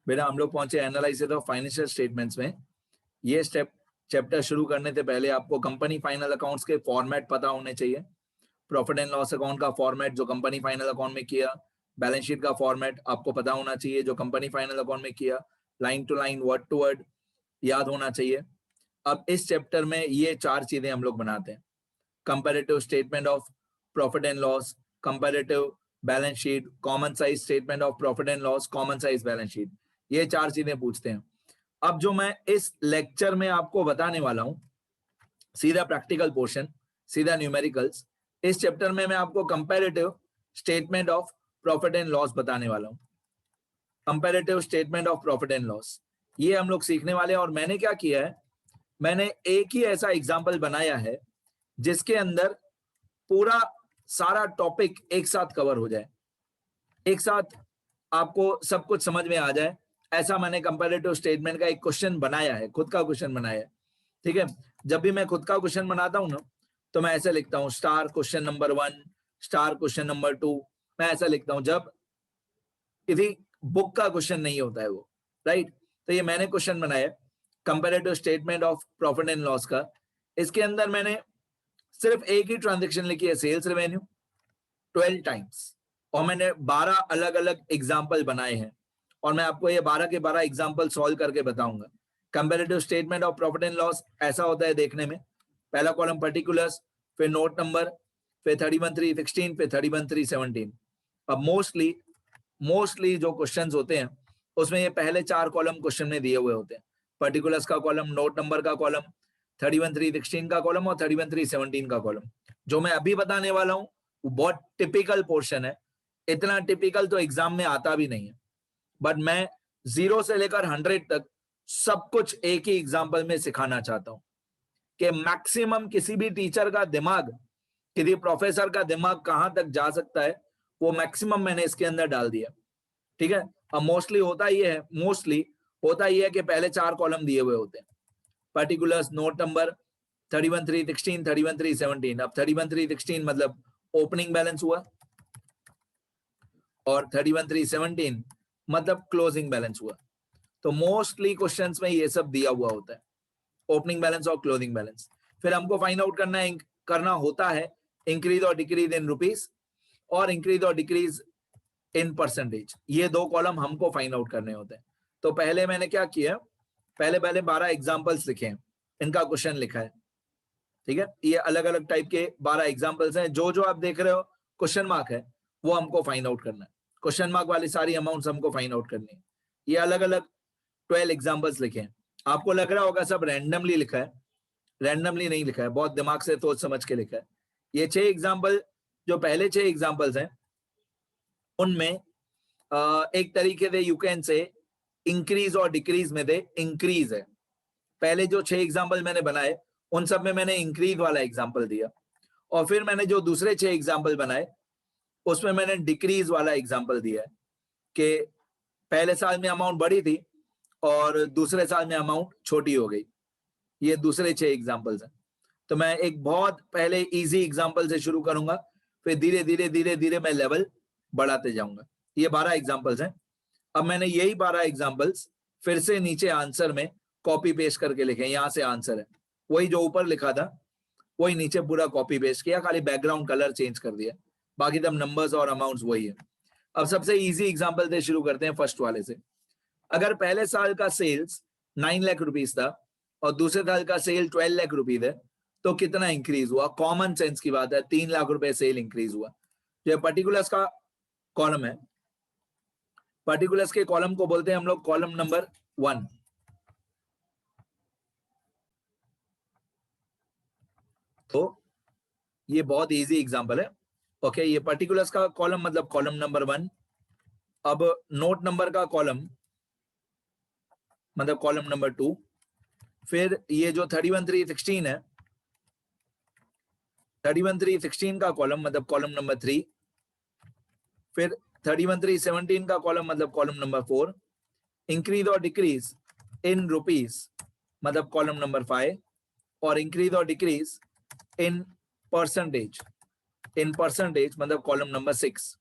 बेटा हम लोग पहुंचे एनालिसिस ऑफ फाइनेंशियल स्टेटमेंट्स में। ये चैप्टर शुरू करने से पहले आपको कंपनी फाइनल अकाउंट्स के फॉर्मेट पता होने चाहिए। प्रॉफिट एंड लॉस अकाउंट का फॉर्मेट जो कंपनी फाइनल अकाउंट में किया, बैलेंस शीट का फॉर्मेट आपको पता होना चाहिए जो कंपनी फाइनल अकाउंट में किया, line to line word to word याद होना चाहिए। अब इस चैप्टर में ये 4 चीजें हम लोग बनाते हैं। Comparative statement of profit and loss, comparative balance sheet, common size statement of profit and loss, common size balance sheet, ये 4 चीजें पूछते हैं। अब जो मैं इस लेक्चर में आपको बताने वाला हूं, सीधा प्रैक्टिकल पोर्शन, सीधा न्यूमेरिकल्स। इस चैप्टर में मैं आपको comparative statement of profit and loss बताने वाला हूं। Comparative statement of profit and loss ये हम लोग सीखने वाले हैं। और मैंने क्या किया है, मैंने एक ही ऐसा एग्जाम्पल बनाया है जिसके अंदर पूरा सारा टॉपिक एक साथ कवर हो जाए, एक साथ आपको सब कुछ समझ में आ जाए। ऐसा मैंने कंपैरेटिव स्टेटमेंट का एक क्वेश्चन बनाया है, खुद का क्वेश्चन बनाया है। ठीक है, जब भी मैं खुद का क्वेश्चन बनाता हूं ना तो मैं ऐसे लिखता हूं, star question number 1, star question number 2, मैं ऐसा लिखता हूं जब किसी बुक का क्वेश्चन नहीं होता है वो, राइट। तो ये मैंने क्वेश्चन बनाया comparative statement of profit and loss का। इसके अंदर मैंने सिर्फ एक ही ट्रांजैक्शन लिखी है, सेल्स रेवेन्यू 12 टाइम्स, और मैंने 12 अलग अलग एग्जाम्पल बनाए हैं और मैं आपको ये 12 के 12 एग्जाम्पल सॉल्व करके बताऊंगा। Comparative statement of profit and loss ऐसा होता है देखने में, पहला कॉलम पर्टिकुलर्स, फिर नोट नंबर, फिर 31(3)(16), फिर 31(3)(17). अब मोस्टली जो क्वेश्चंस होते हैं उसमें ये पहले 4 कॉलम क्वेश्चन में दिए हुए होते हैं। पर्टिकुलर्स का कॉलम, नोट नंबर का कॉलम, 31(3)(16) का कॉलम और 31(3)(17) का कॉलम। जो मैं अभी बताने वाला हूं वो बहुत टिपिकल पोर्शन है, इतना टिपिकल तो एग्जाम में आता भी नहीं है, बट मैं 0 से लेकर 100 तक सब कुछ एक ही एग्जाम्पल में सिखाना चाहता हूं कि मैक्सिमम किसी भी टीचर का दिमाग, किसी प्रोफेसर का दिमाग कहां तक जा सकता है वो मैक्सिमम मैंने इसके अंदर डाल दिया। ठीक है, अब मोस्टली होता ये है कि पहले 4 कॉलम दिए हुए होते हैं, पर्टिकुलर्स, नोट नंबर, 31(3)(16), 31(3)(17). अब 31(3)(16) मतलब ओपनिंग बैलेंस हुआ और 31(3)(17) मतलब क्लोजिंग बैलेंस हुआ। तो मोस्टली क्वेश्चंस में ये सब दिया हुआ होता है, ओपनिंग बैलेंस और क्लोजिंग बैलेंस। फिर हमको फाइंड आउट करना होता है इंक्रीज और डिक्रीज इन रुपीस और इंक्रीज और डिक्रीज इन परसेंटेज। ये 2 कॉलम हमको फाइंड आउट करने होते हैं। तो पहले मैंने क्या किया, पहले 12 एग्जाम्पल्स लिखे हैं, इनका क्वेश्चन लिखा है। ठीक है, ये अलग अलग टाइप के 12 एग्जाम्पल्स हैं। जो आप देख रहे हो क्वेश्चन मार्क है वो हमको फाइंड आउट करना है, क्वेश्चन मार्क वाली सारी अमाउंट्स हमको फाइंड आउट करनी है। ये अलग अलग 12 एग्जाम्पल्स लिखे हैं। आपको लग रहा होगा सब रैंडमली लिखा है, रैंडमली नहीं लिखा है, बहुत दिमाग से सोच समझ के लिखा है। ये 6 एग्जाम्पल, जो पहले 6 एग्जाम्पल्स हैं उनमें एक तरीके से यू कैन से इंक्रीज और डिक्रीज में दे इंक्रीज है। पहले जो 6 एग्जाम्पल मैंने बनाए उन सब में मैंने इंक्रीज वाला एग्जाम्पल दिया, और फिर मैंने जो दूसरे 6 एग्जाम्पल बनाए उसमें मैंने डिक्रीज वाला एग्जाम्पल दिया है कि पहले साल में अमाउंट बढ़ी थी और दूसरे साल में अमाउंट छोटी हो गई। ये दूसरे 6 एग्जाम्पल्स हैं। तो मैं एक बहुत पहले इजी एग्जाम्पल से शुरू करूंगा, फिर धीरे धीरे मैं लेवल बढ़ाते जाऊंगा। ये 12 एग्जाम्पल्स हैं। अब मैंने यही 12 एग्जाम्पल्स फिर से नीचे आंसर में कॉपी पेस्ट करके लिखे। यहां से आंसर है, वही जो ऊपर लिखा था वही नीचे पूरा कॉपी पेस्ट किया, खाली बैकग्राउंड कलर चेंज कर दिया, बाकी तब नंबर्स और अमाउंट्स वही है। अब सबसे इजी एग्जाम्पल से शुरू करते हैं, फर्स्ट वाले से। अगर पहले साल का सेल्स 9 लाख रुपीज था और दूसरे साल का सेल 12 लाख रुपीज है तो कितना इंक्रीज हुआ? कॉमन सेंस की बात है, 3 लाख रुपए सेल इंक्रीज हुआ। जो पर्टिकुलर्स का कॉलम है, पर्टिकुलर्स के कॉलम को बोलते हैं हम लोग कॉलम नंबर 1। तो ये बहुत इजी एग्जांपल है। ओके, ये पर्टिकुलर्स का कॉलम मतलब कॉलम नंबर 1। अब नोट नंबर का कॉलम मतलब कॉलम नंबर 2। फिर ये जो 31(3)(16) है, 31(3)(16) का कॉलम मतलब कॉलम नंबर 3। फिर 31(3)(17) का कॉलम मतलब कॉलम नंबर 4। इंक्रीज और डिक्रीज इन रुपीस मतलब कॉलम नंबर 5। और इंक्रीज और डिक्रीज इन परसेंटेज मतलब कॉलम नंबर 6।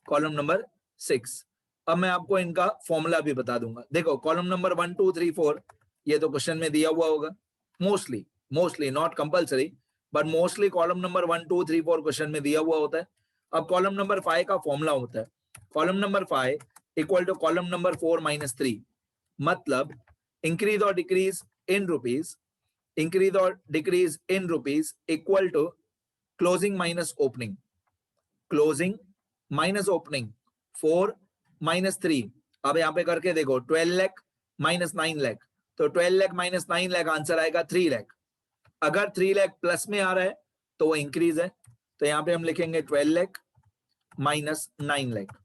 Column number 6। अब मैं आपको इनका फॉर्मूला भी बता दूंगा। देखो कॉलम नंबर 1 2 3 4 ये तो क्वेश्चन में दिया हुआ होगा, mostly not compulsory, but mostly column number 1 2 3 4 question में दिया हुआ होता है। अब कॉलम नंबर 5 का फॉर्मूला होता है column number 5 equal to column number 4 minus 3, मतलब इंक्रीज और डिक्रीज इन रुपीज, इंक्रीज और decrease in rupees equal to closing minus opening, closing minus opening, 4 minus 3। अब यहाँ पे करके देखो 12 लाख माइनस 9 लाख, तो 12 लाख माइनस 9 लाख आंसर आएगा 3 लाख। अगर 3 लाख प्लस में आ रहा है तो वो इंक्रीज है, तो यहाँ पे हम लिखेंगे 12 लाख माइनस 9 लाख,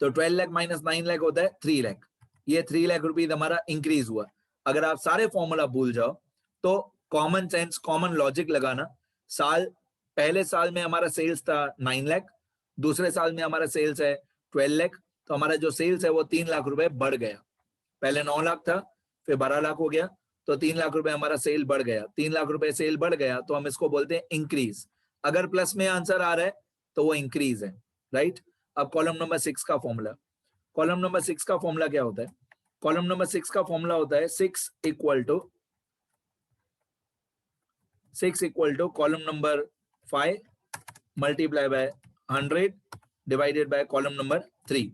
तो 12 लाख माइनस 9 लाख होता है 3 लाख। ये 3 लाख रुपीज हमारा इंक्रीज हुआ। अगर आप सारे फॉर्मूला भूल जाओ तो कॉमन सेंस कॉमन लॉजिक लगाना, पहले साल में हमारा सेल्स था 9 लाख, दूसरे साल में हमारा सेल्स है 12 लाख, तो हमारा जो सेल्स है वो 3 लाख रुपए बढ़ गया। पहले 9 लाख था फिर 12 लाख हो गया, तो 3 लाख रुपए हमारा सेल बढ़ गया। 3 लाख रुपए सेल बढ़ गया तो हम इसको बोलते हैं इंक्रीज। अगर प्लस में आंसर आ रहा है तो वो इंक्रीज है, राइट। अब कॉलम नंबर 6 का फॉर्मूला, कॉलम नंबर 6 का फॉर्मूला क्या होता है? कॉलम नंबर 6 का फॉर्मूला होता है 6 equal to column number 5 multiply by 100 divided by column number 3।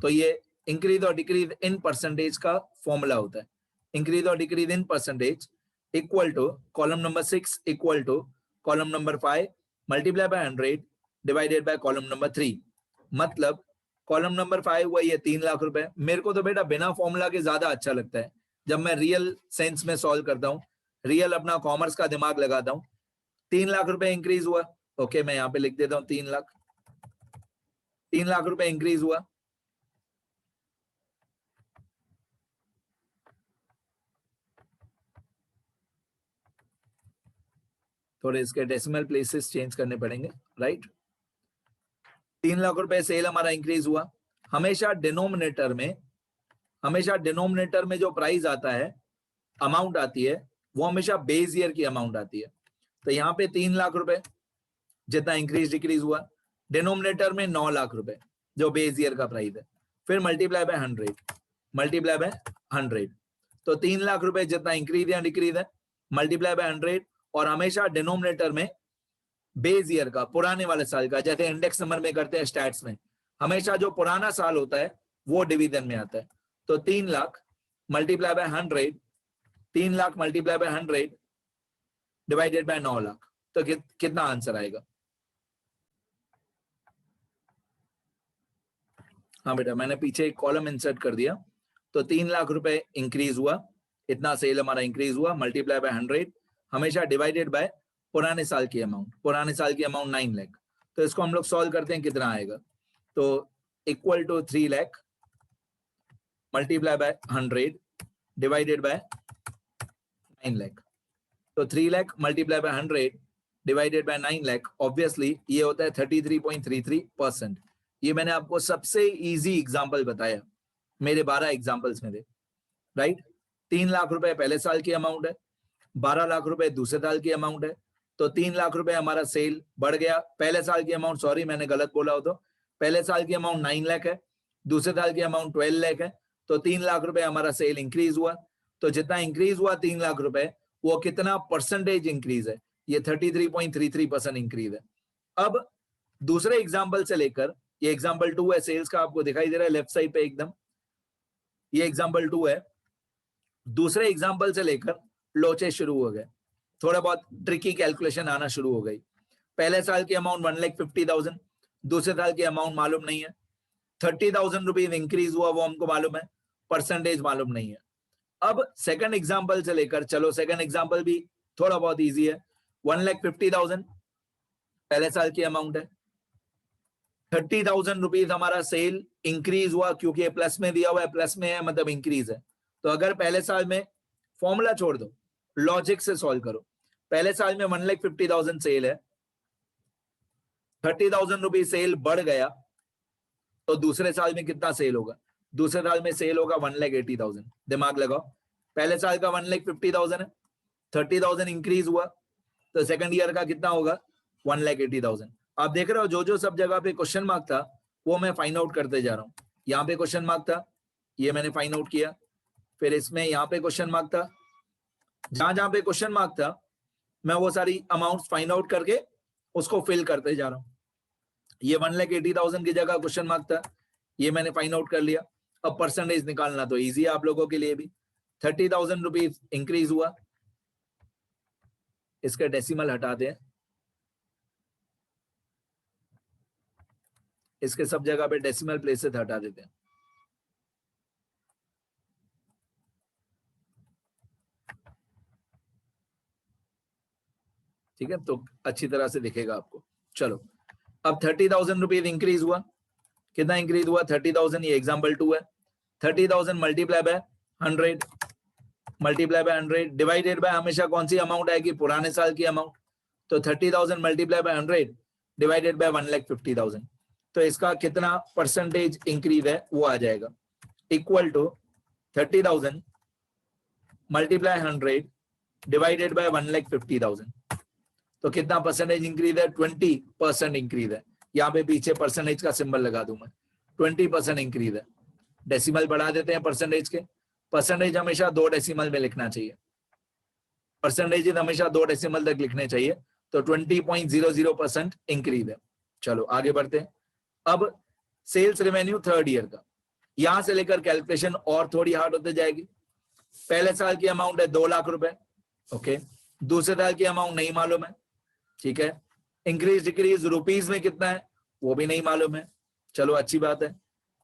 तो ये इंक्रीज और डिक्रीज इन परसेंटेज का फॉर्मूला होता है। इंक्रीज और decrease in percentage equal to column number 6 equal to column number 5 multiply by 100 divided by column number 3। मतलब column number 5 हुआ ये 3 लाख रुपए। मेरे को तो बेटा बिना फॉर्मूला के ज्यादा अच्छा लगता है जब मैं रियल सेंस में सॉल्व करता हूँ, रियल अपना कॉमर्स का दिमाग लगाता हूँ। 3 लाख रुपए इंक्रीज हुआ, ओके मैं यहाँ पे लिख देता हूँ 3 लाख रुपए इंक्रीज हुआ। थोड़े इसके डेसिमल प्लेसेस चेंज करने पड़ेंगे, राइट। 3 लाख रुपए सेल हमारा इंक्रीज हुआ। हमेशा डिनोमिनेटर में जो प्राइस आता है, अमाउंट आती है, वो हमेशा बेस ईयर की अमाउंट आती है। तो यहाँ पे 3 लाख रुपए जितना इंक्रीज डिक्रीज हुआ, डिनोमिनेटर में 9 लाख रुपए जो बेस ईयर का प्राइस है, फिर मल्टीप्लाई बाय 100, तो 3 लाख रुपए जितना इंक्रीज या डिक्रीज है मल्टीप्लाई बाय 100, और हमेशा डिनोमिनेटर में बेस ईयर का, पुराने वाले साल का, जैसे इंडेक्स नंबर में करते हैं स्टैट्स में, हमेशा जो पुराना साल होता है वो डिवीजन में आता है। तो 3 lakh multiply by 100, 3 lakh multiply by 100 divided by 9 lakh, तो कितना आंसर आएगा? हाँ बेटा मैंने पीछे एक कॉलम इंसर्ट कर दिया। तो 3 लाख रुपए इंक्रीज हुआ, इतना सेल हमारा इंक्रीज हुआ, मल्टीप्लाई बाय 100, हमेशा डिवाइडेड बाय पुराने साल की अमाउंट, 9 लाख। तो इसको हम लोग सॉल्व करते हैं, कितना आएगा? तो equal to 3 lakh multiply by 100 divided by 9 lakh. तो 3 lakh multiply by 100 divided by 9 lakh, obviously ये होता है 33.33%। ये मैंने आपको सबसे इजी एग्जांपल बताया मेरे 12 एग्जांपल्स में थे, राइट। 3 लाख रुपए पहले साल की अमाउंट है, 12 लाख रुपए दूसरे साल की अमाउंट है, तो 3 लाख रुपए हमारा सेल बढ़ गया। पहले साल की अमाउंट, सॉरी मैंने गलत बोला हो, तो पहले साल की अमाउंट 9 लाख है, दूसरे साल की अमाउंट 12 लाख है, तो 3 लाख रुपए हमारा सेल इंक्रीज हुआ। तो जितना इंक्रीज हुआ 3 लाख रुपए, वो कितना परसेंटेज इंक्रीज है? ये 33.33% इंक्रीज है। अब दूसरे एग्जाम्पल से लेकर, ये एग्जाम्पल 2 है सेल्स का, आपको दिखाई दे रहा है लेफ्ट साइड पे एकदम, ये एग्जाम्पल 2 है। दूसरे एग्जाम्पल से लेकर लोचे शुरू हो गए, थोड़ा बहुत ट्रिकी कैलकुलेशन आना शुरू हो गई। पहले साल की अमाउंट 1,50,000, दूसरे साल की अमाउंट मालूम नहीं है, 30,000 रुपीज इंक्रीज हुआ वो हमको मालूम है, परसेंटेज मालूम नहीं है। अब सेकंड एग्जाम्पल से लेकर चलो, सेकंड एग्जाम्पल भी थोड़ा बहुत इजी है। 1,50,000 पहले साल की अमाउंट है, 30,000 रुपीज हमारा सेल इंक्रीज हुआ, क्योंकि ये प्लस में दिया हुआ है, प्लस में है मतलब इंक्रीज है। तो अगर पहले साल में, फॉर्मूला छोड़ दो, लॉजिक से सॉल्व करो, पहले साल में 1,50,000 सेल है, 30,000 रुपीज सेल बढ़ गया, तो दूसरे साल में कितना सेल होगा? दूसरे साल में सेल होगा 1,80,000। दिमाग लगाओ, पहले साल का 1,50,000 है, 30,000 इंक्रीज हुआ, तो सेकंड ईयर का कितना होगा? 1,80,000। आप देख रहे हो जो सब जगह पे क्वेश्चन मार्क था वो मैं फाइंड आउट करते जा रहा हूँ। यहाँ पे क्वेश्चन मार्क था, ये मैंने फाइंड आउट किया। फिर इसमें यहाँ पे क्वेश्चन मार्क था, जहां जहां पे क्वेश्चन मार्क था मैं वो सारी अमाउंट फाइंड आउट करके उसको फिल करते जा रहा हूँ। ये 1,80,000 की जगह क्वेश्चन मार्क था, ये मैंने फाइंड आउट कर लिया। अब परसेंटेज निकालना तो इजी है आप लोगों के लिए भी। 30,000 रुपीज इंक्रीज हुआ, इसका डेसिमल हटा दें, इसके सब जगह पे डेसिमल प्लेसेस हटा देते हैं। ठीक है, तो अच्छी तरह से दिखेगा आपको। चलो, अब 30,000 रुपीज इंक्रीज हुआ। कितना इंक्रीज हुआ? 30,000, ये एग्जाम्पल 2 है। 30,000 multiply by 100, multiply by 100 divided bye हमेशा कौन सी अमाउंट आएगी? पुराने साल की अमाउंट। तो 30,000 मल्टीप्लाई बाय 100 डिवाइडेड बाय 1,50,000। तो इसका कितना परसेंटेज इंक्रीज है वो आ जाएगा, equal to 30,000 multiply 100 divided by 1,50,000। तो कितना परसेंटेज इंक्रीज है? 20% इंक्रीज है। यहाँ पे पीछे परसेंटेज का सिंबल लगा दूं मैं, 20% इंक्रीज है। डेसिमल बढ़ा देते हैं परसेंटेज के। परसेंटेज हमेशा 2 डेसिमल में लिखना चाहिए, परसेंटेज हमेशा 2 डेसिमल तक लिखने चाहिए। तो 20.00% इंक्रीज है। चलो आगे बढ़ते हैं। अब सेल्स रेवेन्यू थर्ड ईयर का, यहां से लेकर कैलकुलेशन और थोड़ी हार्ड होते जाएगी। पहले साल की अमाउंट है 2 लाख रुपए, ओके। दूसरे साल की अमाउंट नहीं मालूम है, ठीक है। इंक्रीज डिक्रीज रुपीज में कितना है वो भी नहीं मालूम है, चलो अच्छी बात है।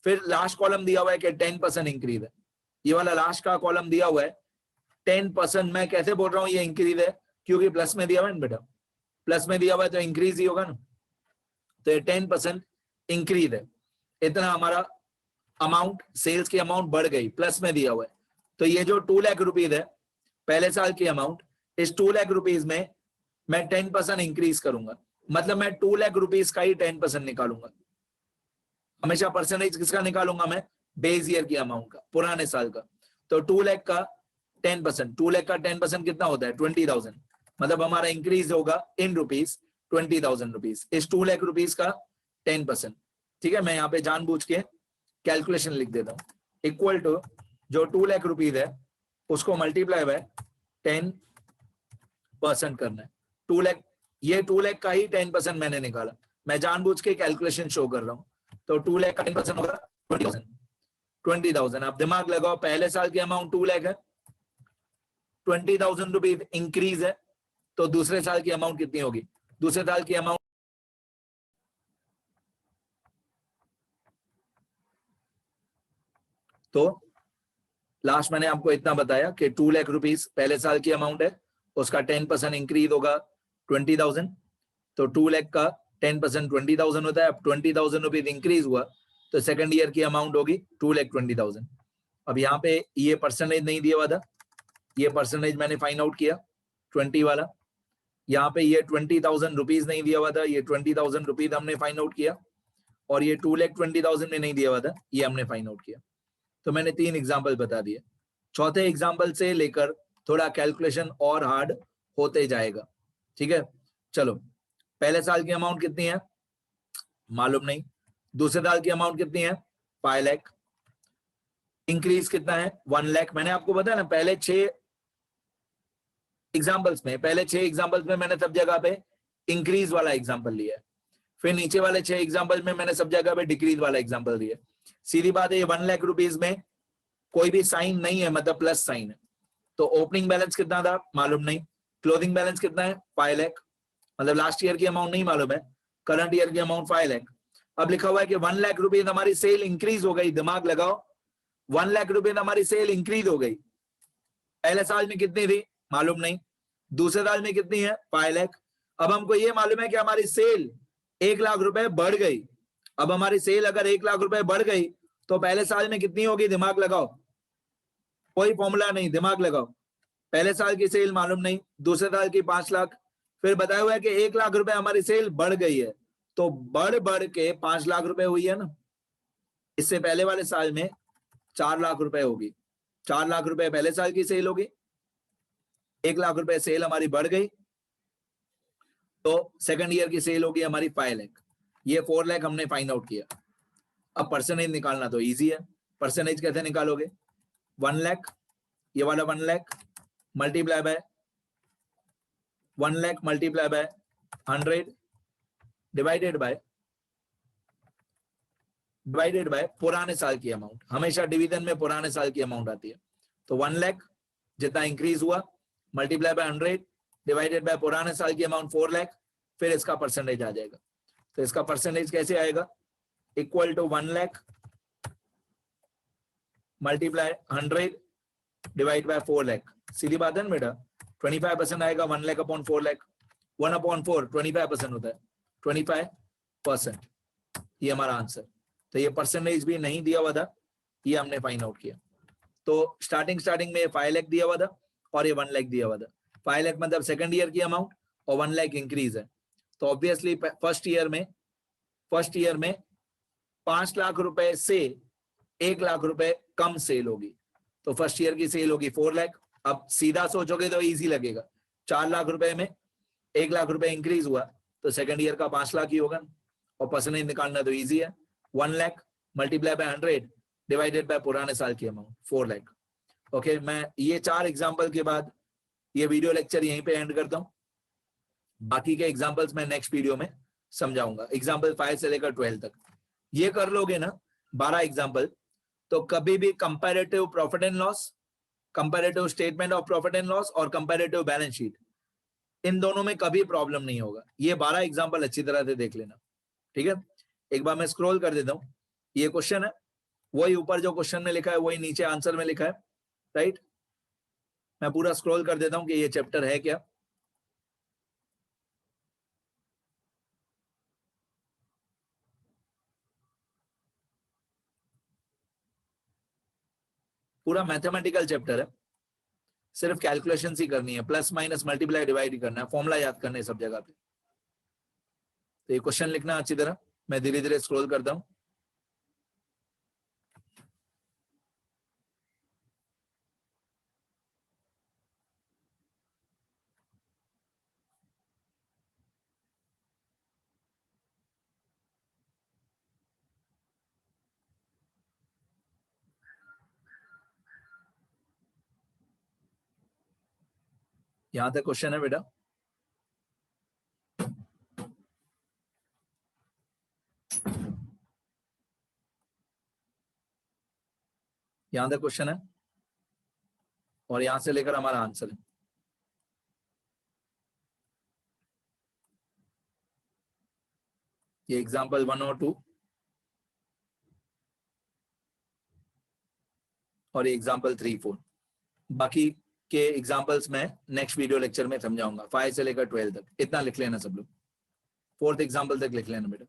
फिर लास्ट कॉलम दिया हुआ है कि 10% इंक्रीज है। ये वाला लास्ट का कॉलम दिया हुआ है 10%। मैं कैसे बोल रहा हूँ ये इंक्रीज है? क्योंकि प्लस में दिया हुआ है ना बेटा, प्लस में दिया हुआ है तो इंक्रीज ही होगा ना। तो ये 10% इंक्रीज है। इतना हमारा अमाउंट, सेल्स की अमाउंट बढ़ गई, प्लस में दिया हुआ है। तो ये जो 2 लाख रुपीज है पहले साल की अमाउंट, इस 2 लाख रुपीज में मैं 10% इंक्रीज करूंगा, मतलब मैं 2 लाख रुपीज का ही 10% निकालूंगा। हमेशा परसेंटेज किसका निकालूंगा मैं? बेस ईयर की अमाउंट का, पुराने साल का। तो 2 लाख का 10%, 2 लाख का 10% कितना होता है? 20,000। मतलब हमारा इंक्रीज होगा इन रुपीज 20,000 रुपीज, इस 2 लाख रुपीज का 10%। ठीक है, मैं यहाँ पे जानबूझ के कैलकुलेशन लिख देता हूँ, इक्वल टू जो 2 लाख रुपीज है उसको मल्टीप्लाई बाय 10% करना है। 2 लाख, ये 2 लाख का ही 10% मैंने निकाला, मैं जानबूझ के कैलकुलेशन शो कर रहा हूँ। तो 2 लाख का 10% होगा 20,000। 20,000 आप दिमाग लगाओ, पहले साल की अमाउंट 2 लाख है, 20,000 रुपीज इंक्रीज है, तो दूसरे साल की अमाउंट कितनी होगी? दूसरे साल की अमाउंट, तो लास्ट मैंने आपको इतना बताया कि 2 लाख रुपीज पहले साल की अमाउंट है, उसका 10% इंक्रीज होगा 20,000। तो 2 लाख का 10% 20,000 होता है। अब 20,000 रुपीज इंक्रीज हुआ तो सेकंड ईयर की अमाउंट होगी 2,20,000। अब यहाँ पे ये परसेंटेज नहीं दिया हुआ था, ये परसेंटेज मैंने फाइंड आउट किया 20 वाला। यहाँ पे ये 20,000 रुपीज नहीं दिया हुआ था, ये 20,000 रुपीज हमने फाइंड आउट किया। और ये 2,20,000 में नहीं दिया हुआ था, ये हमने फाइंड आउट किया। तो मैंने 3 एग्जाम्पल बता दिए। चौथे एग्जाम्पल से लेकर थोड़ा कैलकुलेशन और हार्ड होते जाएगा। ठीक है, चलो पहले साल की अमाउंट कितनी है मालूम नहीं, दूसरे साल की अमाउंट कितनी है 5 लाख, इंक्रीज कितना है 1 लाख। मैंने आपको बताया ना पहले 6 एग्जाम्पल्स में, पहले 6 एग्जाम्पल्स में मैंने सब जगह पे इंक्रीज वाला एग्जाम्पल लिया है, फिर नीचे वाले 6 एग्जाम्पल में मैंने सब जगह पे डिक्रीज वाला एग्जाम्पल दिया। सीधी बात है, ये 1 लाख रुपीज में कोई भी साइन नहीं है, मतलब प्लस साइन है। तो ओपनिंग बैलेंस कितना था मालूम नहीं, क्लोजिंग बैलेंस कितना है 5 लाख, मतलब लास्ट ईयर की अमाउंट नहीं मालूम है, करंट ईयर की अमाउंट 5 लाख। अब लिखा हुआ है कि 1 लाख रुपीज हमारी सेल इंक्रीज हो गई, दिमाग लगाओ 1 लाख रुपीज हमारी सेल इंक्रीज हो गई। पहले साल में कितनी थी मालूम नहीं, दूसरे साल में कितनी है 5 लाख। अब हमको ये मालूम है कि हमारी सेल 1 लाख रुपए बढ़ गई। अब हमारी सेल अगर 1 लाख रुपए बढ़ गई तो पहले साल में कितनी होगी, दिमाग लगाओ, कोई फॉर्मूला नहीं, दिमाग लगाओ। पहले साल की सेल मालूम नहीं, दूसरे साल की 5 लाख, फिर बताया हुआ है कि 1 लाख रुपए हमारी सेल बढ़ गई है, तो बढ़ के 5 लाख रुपए हुई है ना। इससे पहले वाले साल में 4 लाख रुपए होगी, 4 लाख रुपए पहले साल की सेल होगी, 1 लाख रुपए सेल हमारी बढ़ गई, तो सेकंड ईयर की सेल होगी हमारी 5 लाख। ये 4 लाख हमने फाइंड आउट किया। अब परसेंटेज निकालना तो इजी है। परसेंटेज कैसे निकालोगे? 1 लाख, ये वाला 1 lakh multiply bye 1 lakh multiply by 100 divided bye पुराने साल की अमाउंट। हमेशा डिवीजन में पुराने साल की अमाउंट आती है। तो 1 लाख जितना इंक्रीज हुआ मल्टीप्लाई बाय 100 डिवाइडेड बाय पुराने साल की अमाउंट 4 लाख, फिर इसका परसेंटेज आ जाएगा। तो इसका परसेंटेज कैसे आएगा? Equal to 1 lakh multiply 100 divide by 4 lakh. सीधी बात है ना बेटा, 25% आएगा 1 लाख अपॉन 4 लाख। 1 अपॉन 4 25% होता है, 25%। ये हमारा आंसर। तो ये परसेंटेज भी नहीं दिया हुआ था, ये हमने फाइंड आउट किया। तो स्टार्टिंग में 5 लाख दिया हुआ था और ये 1 लाख दिया हुआ था। 5 लाख मतलब सेकंड ईयर की अमाउंट और 1 लाख इंक्रीज है। तो ऑब्वियसली फर्स्ट ईयर में 5 लाख रुपए से 1 लाख रुपए कम सेल होगी। तो फर्स्ट ईयर की सेल होगी 4 लाख। अब सीधा सोचोगे तो इजी लगेगा, 4 लाख रुपए में 1 लाख रुपए इंक्रीज हुआ तो सेकंड ईयर का 5 लाख ही होगा। और परसेंटेज निकालना तो इजी है, 1 lakh multiply by 100 divided bye पुराने साल की अमाउंट 4 लाख। ओके, मैं ये 4 एग्जाम्पल के बाद ये वीडियो लेक्चर यहीं पे एंड करता हूँ। बाकी के एग्जाम्पल्स मैं नेक्स्ट वीडियो में समझाऊंगा, एग्जाम्पल 5 से लेकर 12 तक। ये कर लोगे ना 12 एग्जाम्पल, तो कभी भी comparative profit and loss, comparative statement of profit and loss और कंपैरेटिव बैलेंस शीट, इन दोनों में कभी प्रॉब्लम नहीं होगा। ये 12 एग्जाम्पल अच्छी तरह से देख लेना, ठीक है। एक बार मैं स्क्रॉल कर देता हूँ। ये क्वेश्चन है, वही ऊपर जो क्वेश्चन में लिखा है वही नीचे आंसर में लिखा है, राइट। मैं पूरा स्क्रॉल कर देता हूँ कि ये चैप्टर है क्या। पूरा मैथमेटिकल चैप्टर है, सिर्फ कैलकुलेशन ही करनी है, प्लस माइनस मल्टीप्लाई डिवाइड ही करना है, फॉर्मूला याद करने सब जगह पे। तो ये क्वेश्चन लिखना अच्छी तरह। मैं धीरे धीरे स्क्रॉल करता हूं। यहां तक क्वेश्चन है बेटा। यहां तक क्वेश्चन है और यहां से लेकर हमारा आंसर है। ये एग्जाम्पल 1 और 2 और एग्जाम्पल 3, 4। बाकी के एग्जाम्पल्स मैं नेक्स्ट वीडियो लेक्चर में समझाऊंगा, 5 से लेकर 12 तक। इतना लिख लेना सब लोग, 4th एग्जाम्पल तक लिख लेना बेटा।